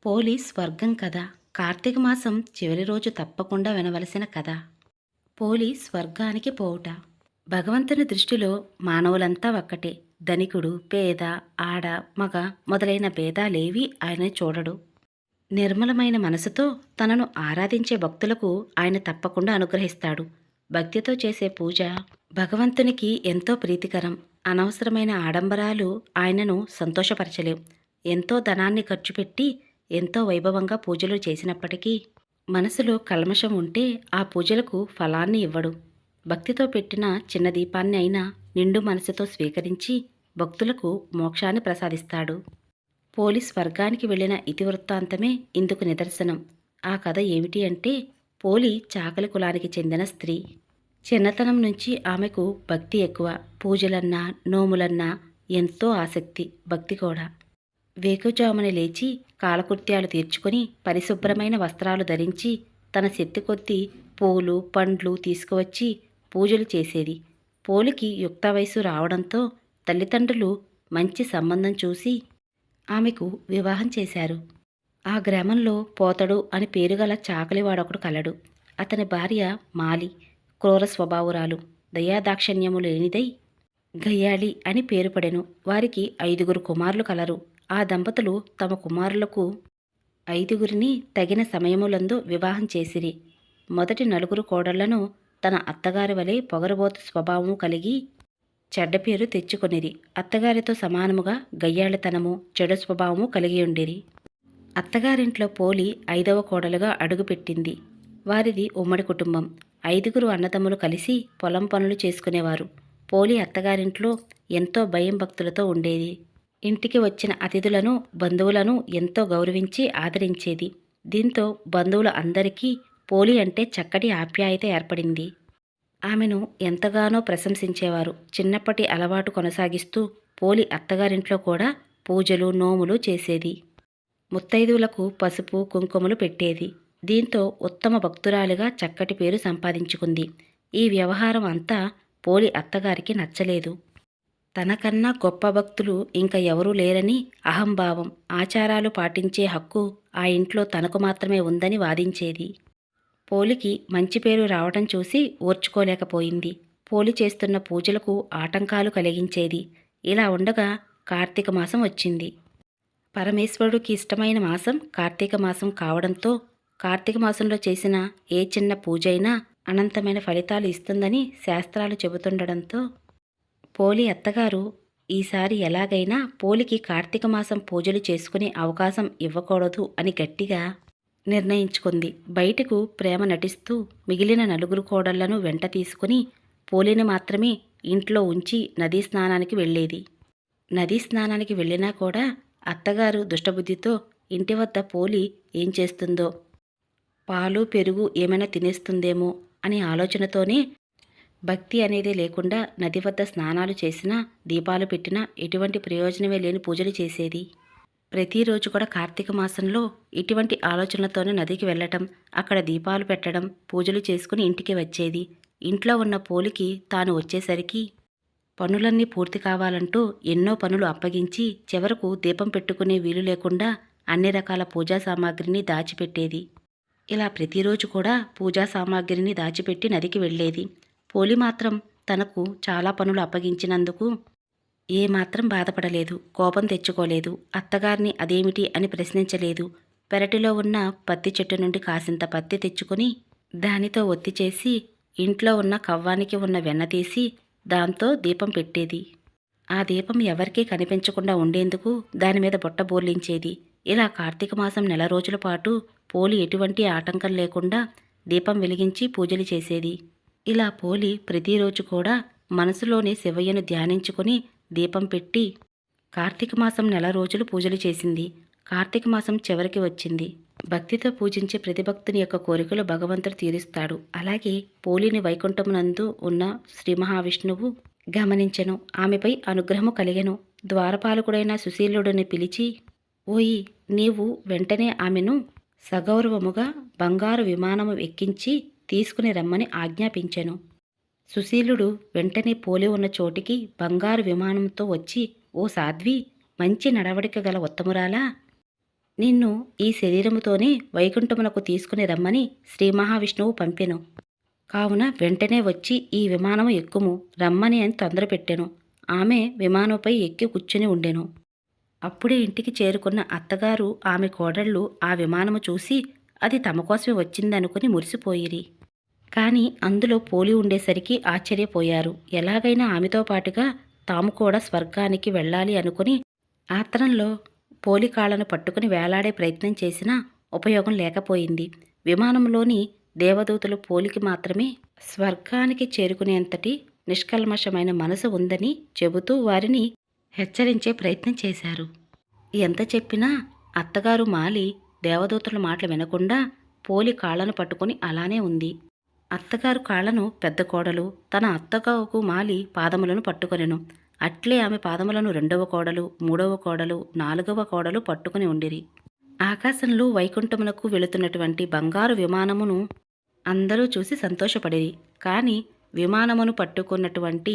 పోలి స్వర్గం కథ. కార్తీక మాసం చివరి రోజు తప్పకుండా వినవలసిన కథ. పోలి స్వర్గానికి పోవుట. భగవంతుని దృష్టిలో మానవులంతా ఒక్కటే. ధనికుడు, పేద, ఆడ, మగ మొదలైన భేదాలేవీ ఆయన చూడడు. నిర్మలమైన మనసుతో తనను ఆరాధించే భక్తులకు ఆయన తప్పకుండా అనుగ్రహిస్తాడు. భక్తితో చేసే పూజ భగవంతునికి ఎంతో ప్రీతికరం. అనవసరమైన ఆడంబరాలు ఆయనను సంతోషపరచలేవు. ఎంతో ధనాన్ని ఖర్చు పెట్టి ఎంతో వైభవంగా పూజలు చేసినప్పటికీ మనసులో కల్మషం ఉంటే ఆ పూజలకు ఫలాన్ని ఇవ్వడు. భక్తితో పెట్టిన చిన్న దీపాన్ని అయినా నిండు మనసుతో స్వీకరించి భక్తులకు మోక్షాన్ని ప్రసాదిస్తాడు. పోలి స్వర్గానికి వెళ్ళిన ఇతివృత్తాంతమే ఇందుకు నిదర్శనం. ఆ కథ ఏమిటి అంటే, పోలి చాకలి కులానికి చెందిన స్త్రీ. చిన్నతనం నుంచి ఆమెకు భక్తి ఎక్కువ. పూజలన్నా నోములన్నా ఎంతో ఆసక్తి, భక్తి కూడా. వేకుజామున లేచి కాలకృత్యాలు తీర్చుకొని పరిశుభ్రమైన వస్త్రాలు ధరించి తన శక్తి కొద్దీ పూలు పండ్లు తీసుకువచ్చి పూజలు చేసేది. పోలికి యుక్త వయసు రావడంతో తల్లిదండ్రులు మంచి సంబంధం చూసి ఆమెకు వివాహం చేశారు. ఆ గ్రామంలో పోతడు అని పేరుగల చాకలివాడొకడు కలడు. అతని భార్య మాలి క్రూర స్వభావురాలు, దయాదాక్షణ్యము లేనిదై గయ్యాళి అని పేరు పడెను. వారికి 5 కుమారులు కలరు. ఆ దంపతులు తమ కుమారులకు 5 తగిన సమయములందు వివాహం చేసిరి. మొదటి 4 కోడళ్లను తన అత్తగారి వలె పొగరబోతు స్వభావము కలిగి చెడ్డ పేరు తెచ్చుకొనిరి. అత్తగారితో సమానముగా గయ్యాళితనము, చెడు స్వభావము కలిగి ఉండిరి. అత్తగారింట్లో పోలి 5వ కోడలుగా అడుగుపెట్టింది. వారిది ఉమ్మడి కుటుంబం. 5 అన్నదమ్ములు కలిసి పొలం పనులు చేసుకునేవారు. పోలి అత్తగారింట్లో ఎంతో భయం భక్తులతో ఉండేది. ఇంటికి వచ్చిన అతిథులను, బంధువులను ఎంతో గౌరవించి ఆదరించేది. దీంతో బంధువుల అందరికీ పోలి అంటే చక్కటి ఆప్యాయత ఏర్పడింది. ఆమెను ఎంతగానో ప్రశంసించేవారు. చిన్నప్పటి అలవాటు కొనసాగిస్తూ పోలి అత్తగారింట్లో కూడా పూజలు నోములు చేసేది. ముత్తైదువులకు పసుపు కుంకుమలు పెట్టేది. దీంతో ఉత్తమ భక్తురాలిగా చక్కటి పేరు సంపాదించుకుంది. ఈ వ్యవహారం అంతా పోలి అత్తగారికి నచ్చలేదు. తనకన్నా గొప్ప భక్తులు ఇంక ఎవరూ లేరని అహంభావం, ఆచారాలు పాటించే హక్కు ఆ ఇంట్లో తనకు మాత్రమే ఉందని వాదించేది. పోలికి మంచి పేరు రావటం చూసి ఓర్చుకోలేకపోయింది. పోలి చేస్తున్న పూజలకు ఆటంకాలు కలిగించేది. ఇలా ఉండగా కార్తీక మాసం వచ్చింది. పరమేశ్వరుడికి ఇష్టమైన మాసం కార్తీక మాసం కావడంతో కార్తీక మాసంలో చేసిన ఏ చిన్న పూజైనా అనంతమైన ఫలితాలు ఇస్తుందని శాస్త్రాలు చెబుతుండడంతో పోలి అత్తగారు ఈసారి ఎలాగైనా పోలికి కార్తీక మాసం పూజలు చేసుకునే అవకాశం ఇవ్వకూడదు అని గట్టిగా నిర్ణయించుకుంది. బయటకు ప్రేమ నటిస్తూ మిగిలిన 4 కోడళ్లను వెంట తీసుకుని పోలిని మాత్రమే ఇంట్లో ఉంచి నదీ స్నానానికి వెళ్ళేది. నదీ స్నానానికి వెళ్ళినా కూడా అత్తగారు దుష్టబుద్ధితో ఇంటి వద్ద పోలి ఏం చేస్తుందో, పాలు పెరుగు ఏమైనా తినేస్తుందేమో అనే ఆలోచనతోనే భక్తి అనేది లేకుండా నది వద్ద స్నానాలు చేసినా, దీపాలు పెట్టినా ఎటువంటి ప్రయోజనమే లేని పూజలు చేసేది. ప్రతిరోజు కూడా కార్తీక మాసంలో ఇటువంటి ఆలోచనలతోనే నదికి వెళ్ళటం, అక్కడ దీపాలు పెట్టడం, పూజలు చేసుకుని ఇంటికి వచ్చేది. ఇంట్లో ఉన్న పోలికి తాను వచ్చేసరికి పనులన్నీ పూర్తి కావాలంటూ ఎన్నో పనులు అప్పగించి చివరకు దీపం పెట్టుకునే వీలు లేకుండా అన్ని రకాల పూజా సామాగ్రిని దాచిపెట్టేది. ఇలా ప్రతిరోజు కూడా పూజా సామాగ్రిని దాచిపెట్టి నదికి వెళ్ళేది. పోలి మాత్రం తనకు చాలా పనులు అప్పగించినందుకు ఏమాత్రం బాధపడలేదు, కోపం తెచ్చుకోలేదు. అత్తగారిని అదేమిటి అని ప్రశ్నించలేదు. పెరటిలో ఉన్న పత్తి చెట్టు నుండి కాసింత పత్తి తెచ్చుకుని దానితో ఒత్తి చేసి ఇంట్లో ఉన్న కవ్వానికి ఉన్న వెన్న తీసి దాంతో దీపం పెట్టేది. ఆ దీపం ఎవరికీ కనిపించకుండా ఉండేందుకు దానిమీద బుట్ట బోర్లించేది. ఇలా కార్తీక మాసం 1 రోజుల పాటు పోలి ఎటువంటి ఆటంకం లేకుండా దీపం వెలిగించి పూజలు చేసేది. ఇలా పోలి ప్రతిరోజు కూడా మనసులోని శివయ్యను ధ్యానించుకుని దీపం పెట్టి కార్తీక మాసం 1 రోజులు పూజలు చేసింది. కార్తీక మాసం చివరికి వచ్చింది. భక్తితో పూజించే ప్రతి భక్తుని యొక్క కోరికలు భగవంతుడు తీరుస్తాడు. అలాగే పోలిని వైకుంఠమునందు ఉన్న శ్రీ మహావిష్ణువు గమనించెను. ఆమెపై అనుగ్రహము కలిగెను. ద్వారపాలకుడైన సుశీలుడిని పిలిచి, ఓయి, నీవు వెంటనే ఆమెను సగౌరవముగా బంగారు విమానము ఎక్కించి తీసుకుని రమ్మని ఆజ్ఞాపించెను. సుశీలుడు వెంటనే పోలి ఉన్న చోటికి బంగారు విమానంతో వచ్చి, ఓ సాధ్వి, మంచి నడవడిక గల ఉత్తమురాలా, నిన్ను ఈ శరీరముతోనే వైకుంఠమునకు తీసుకుని రమ్మని శ్రీ మహావిష్ణువు పంపెను. కావున వెంటనే వచ్చి ఈ విమానము ఎక్కుము రమ్మని అని తొందరపెట్టెను. ఆమె విమానంపై ఎక్కి కూర్చుని ఉండెను. అప్పుడే ఇంటికి చేరుకున్న అత్తగారు ఆమె కోడళ్ళు ఆ విమానము చూసి అది తమ కోసమే వచ్చిందనుకుని మురిసిపోయిరి. కాని అందులో పోలి ఉండేసరికి ఆశ్చర్యపోయారు. ఎలాగైనా ఆమెతో పాటుగా తాము కూడా స్వర్గానికి వెళ్ళాలి అనుకుని ఆత్రంలో పోలి కాళ్లను పట్టుకుని వేలాడే ప్రయత్నం చేసినా ఉపయోగం లేకపోయింది. విమానంలోని దేవదూతలు పోలికి మాత్రమే స్వర్గానికి చేరుకునేంతటి నిష్కల్మషమైన మనసు ఉందని చెబుతూ వారిని హెచ్చరించే ప్రయత్నం చేశారు. ఎంత చెప్పినా అత్తగారు మాలి దేవదూతల మాటలు వినకుండా పోలి కాళ్లను పట్టుకుని అలానే ఉంది. అత్తగారు కాళ్లను పెద్ద కోడలు తన అత్తగారుకు మాలి పాదములను పట్టుకొనెను. అట్లే ఆమె పాదములను రెండవ కోడలు, మూడవ కోడలు, నాలుగవ కోడలు పట్టుకుని ఉండిరి. ఆకాశంలో వైకుంఠమునకు వెళుతున్నటువంటి బంగారు విమానమును అందరూ చూసి సంతోషపడిరి. కాని విమానమును పట్టుకున్నటువంటి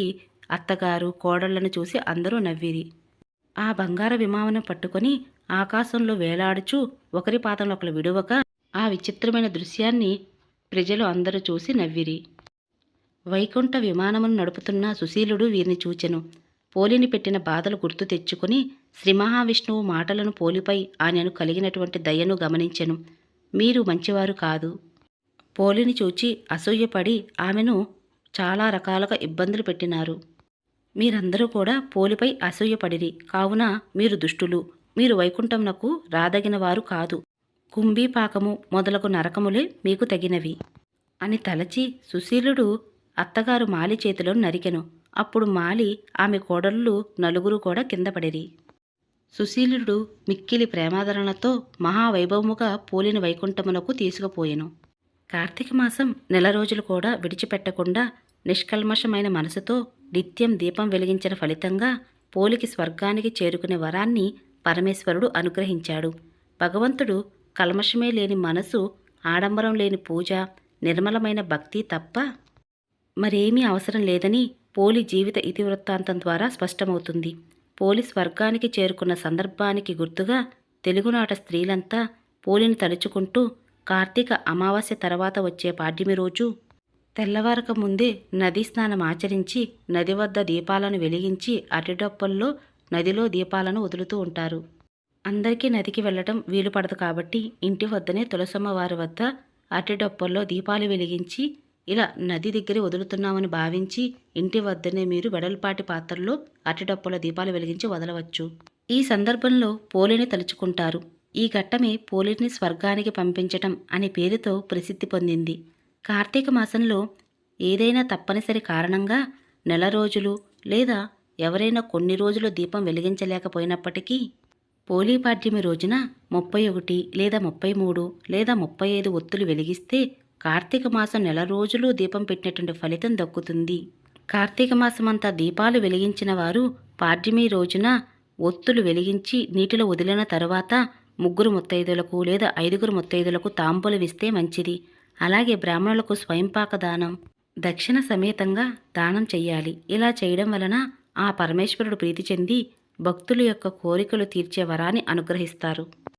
అత్తగారు కోడళ్లను చూసి అందరూ నవ్విరి. ఆ బంగారు విమానం పట్టుకొని ఆకాశంలో వేలాడుచూ ఒకరి పాదంలో ఒకరు విడువక ఆ విచిత్రమైన దృశ్యాన్ని ప్రజలు అందరూ చూసి నవ్విరి. వైకుంఠ విమానమును నడుపుతున్న సుశీలుడు వీరిని చూచెను. పోలిని పెట్టిన బాధలు గుర్తు తెచ్చుకుని శ్రీ మహావిష్ణువు మాటలను పోలిపై ఆయనను కలిగినటువంటి దయను గమనించెను. మీరు మంచివారు కాదు. పోలిని చూచి అసూయపడి ఆమెను చాలా రకాలుగా ఇబ్బందులు పెట్టినారు. మీరందరూ కూడా పోలిపై అసూయపడిరి. కావున మీరు దుష్టులు. మీరు వైకుంఠమునకు రాదగిన వారు కాదు. కుంభీపాకము మొదలగు నరకములే మీకు తగినవి అని తలచి సుశీలుడు అత్తగారు మాలి చేతిలో నరికెను. అప్పుడు మాలి ఆమె కోడళ్ళు నలుగురు కూడా కింద పడిరి. సుశీలుడు మిక్కిలి ప్రేమాదరణతో మహావైభవముగా పోలిని వైకుంఠమునకు తీసుకుపోయెను. కార్తీక మాసం నెల రోజులు కూడా విడిచిపెట్టకుండా నిష్కల్మషమైన మనసుతో నిత్యం దీపం వెలిగించిన ఫలితంగా పోలికి స్వర్గానికి చేరుకునే వరాన్ని పరమేశ్వరుడు అనుగ్రహించాడు. భగవంతుడు కల్మషమే లేని మనసు, ఆడంబరం లేని పూజ, నిర్మలమైన భక్తి తప్ప మరేమీ అవసరం లేదని పోలి జీవిత ఇతివృత్తాంతం ద్వారా స్పష్టమవుతుంది. పోలి స్వర్గానికి చేరుకున్న సందర్భానికి గుర్తుగా తెలుగునాట స్త్రీలంతా పోలిని తలుచుకుంటూ కార్తీక అమావాస్య తర్వాత వచ్చే పాడ్యమి రోజు తెల్లవారక ముందే నదీ స్నానం ఆచరించి నది వద్ద దీపాలను వెలిగించి అరటిడొప్పల్లో నదిలో దీపాలను వదులుతూ ఉంటారు. అందరికీ నదికి వెళ్ళటం వీలు పడదు కాబట్టి ఇంటి వద్దనే తులసమ్మ వారి వద్ద అరటిడొప్పల్లో దీపాలు వెలిగించి ఇలా నది దగ్గర వదులుతున్నామని భావించి ఇంటి వద్దనే మీరు వెడల్పాటి పాత్రల్లో అరటిడొప్పల దీపాలు వెలిగించి వదలవచ్చు. ఈ సందర్భంలో పోలిని తలుచుకుంటారు. ఈ ఘట్టమే పోలిని స్వర్గానికి పంపించటం అనే పేరుతో ప్రసిద్ధి పొందింది. కార్తీక మాసంలో ఏదైనా తప్పనిసరి కారణంగా నెల రోజులు లేదా ఎవరైనా కొన్ని రోజులు దీపం వెలిగించలేకపోయినప్పటికీ పోలీపాడ్యమి రోజున 31 లేదా 33 లేదా 35 ఒత్తులు వెలిగిస్తే కార్తీక మాసం నెల రోజులు దీపం పెట్టినటువంటి ఫలితం దక్కుతుంది. కార్తీక మాసమంతా దీపాలు వెలిగించిన వారు పాడ్యమి రోజున ఒత్తులు వెలిగించి నీటిలో వదిలిన తరువాత 3 ముత్తైదులకు లేదా 5 ముత్తైదులకు తాంబూలమిస్తే మంచిది. అలాగే బ్రాహ్మణులకు స్వయంపాక దానం, దక్షిణ సమేతంగా దానం చెయ్యాలి. ఇలా చేయడం వలన ఆ పరమేశ్వరుడు ప్రీతి చెంది భక్తుల యొక్క కోరికలు తీర్చే వరాన్ని అనుగ్రహిస్తారు.